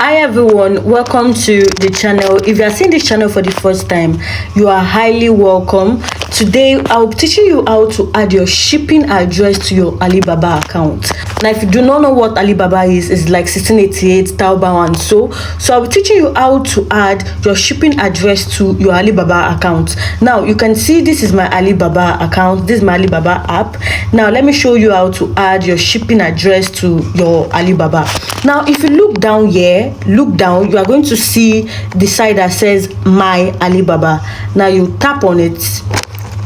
Hi everyone, welcome to the channel. If you are seeing this channel for the first time, you are highly welcome. Today I'll be teaching you how to add your shipping address to your Alibaba account. Now if you do not know what Alibaba is, it's like 1688, Taobao and so I'll be teaching you how to add your shipping address to your Alibaba account. Now you can see this is my Alibaba account, this is my Alibaba app. Now let me show you how to add your shipping address to your Alibaba. Now if you look down here, you are going to see the side that says my Alibaba. Now you tap on it.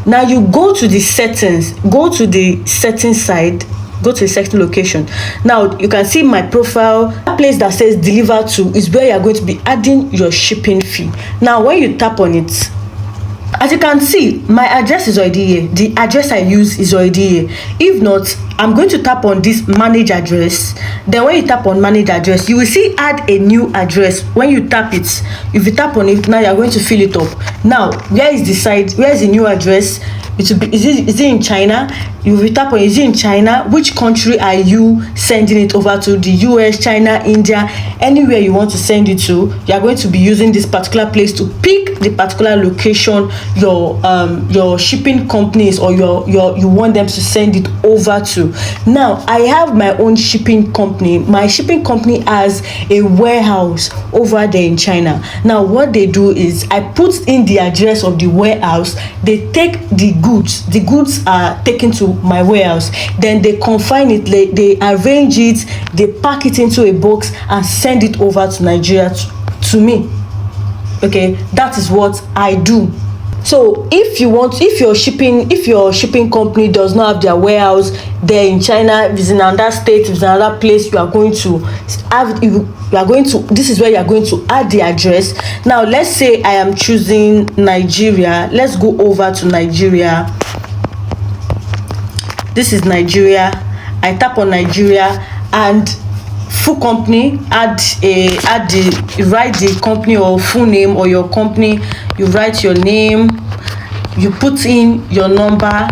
Now you go to the settings, go to the settings side, go to the setting location. Now you can see my profile. That place that says deliver to is where you are going to be adding your shipping fee. Now when you tap on it, as you can see, my address is already here. The address I use is already here. If not, I'm going to tap on this manage address. Then when you tap on manage address, you will see add a new address. When you tap it, if you tap on it, now you're going to fill it up. Now where is the side, where is the new address? It will be, is it in China? You will tap on, is it in China? Which country are you sending it over to? The US, China, India, anywhere you want to send it to, you are going to be using this particular place to pick the particular location your shipping companies or you want them to send it over to. Now I have my own shipping company. My shipping company has a warehouse over there in China. Now what they do is I put in the address of the warehouse. They take the goods are taken to my warehouse, then they confine it, they arrange it, they pack it into a box and send it over to Nigeria to me. Okay, that is what I do. So if your shipping company does not have their warehouse there in China, if it's in another state, if it's in another place, this is where you are going to add the address. Now let's say I am choosing Nigeria. Let's go over to Nigeria. This is Nigeria. I tap on Nigeria and full company, write the company or full name or your company. You write your name, you put in your number,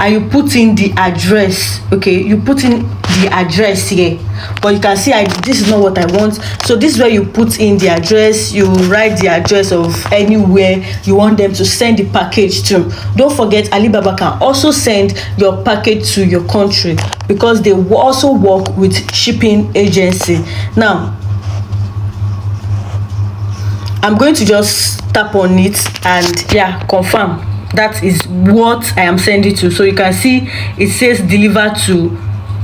and you put in the address. Okay, you put in the address here, but you can see this is not what I want. So this is where you put in the address. You write the address of anywhere you want them to send the package to. Don't forget, Alibaba can also send your package to your country because they also work with shipping agency. Now I'm going to just tap on it and yeah, confirm. That is what I am sending to. So you can see it says deliver to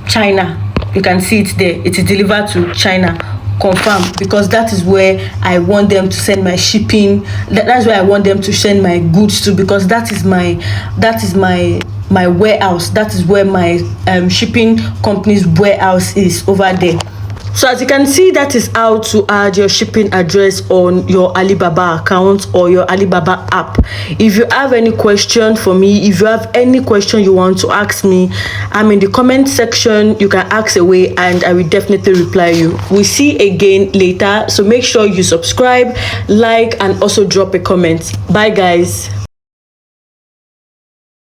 China. You can see it there. It is delivered to China. Confirm, because that is where I want them to send my shipping. That's where I want them to send my goods to, because that is my warehouse. That is where my shipping company's warehouse is, over there. So as you can see, that is how to add your shipping address on your Alibaba account or your Alibaba app. If you have any question for me, if you have any question you want to ask me, I'm in the comment section. You can ask away and I will definitely reply you. We'll see again later. So make sure you subscribe, like, and also drop a comment. Bye guys.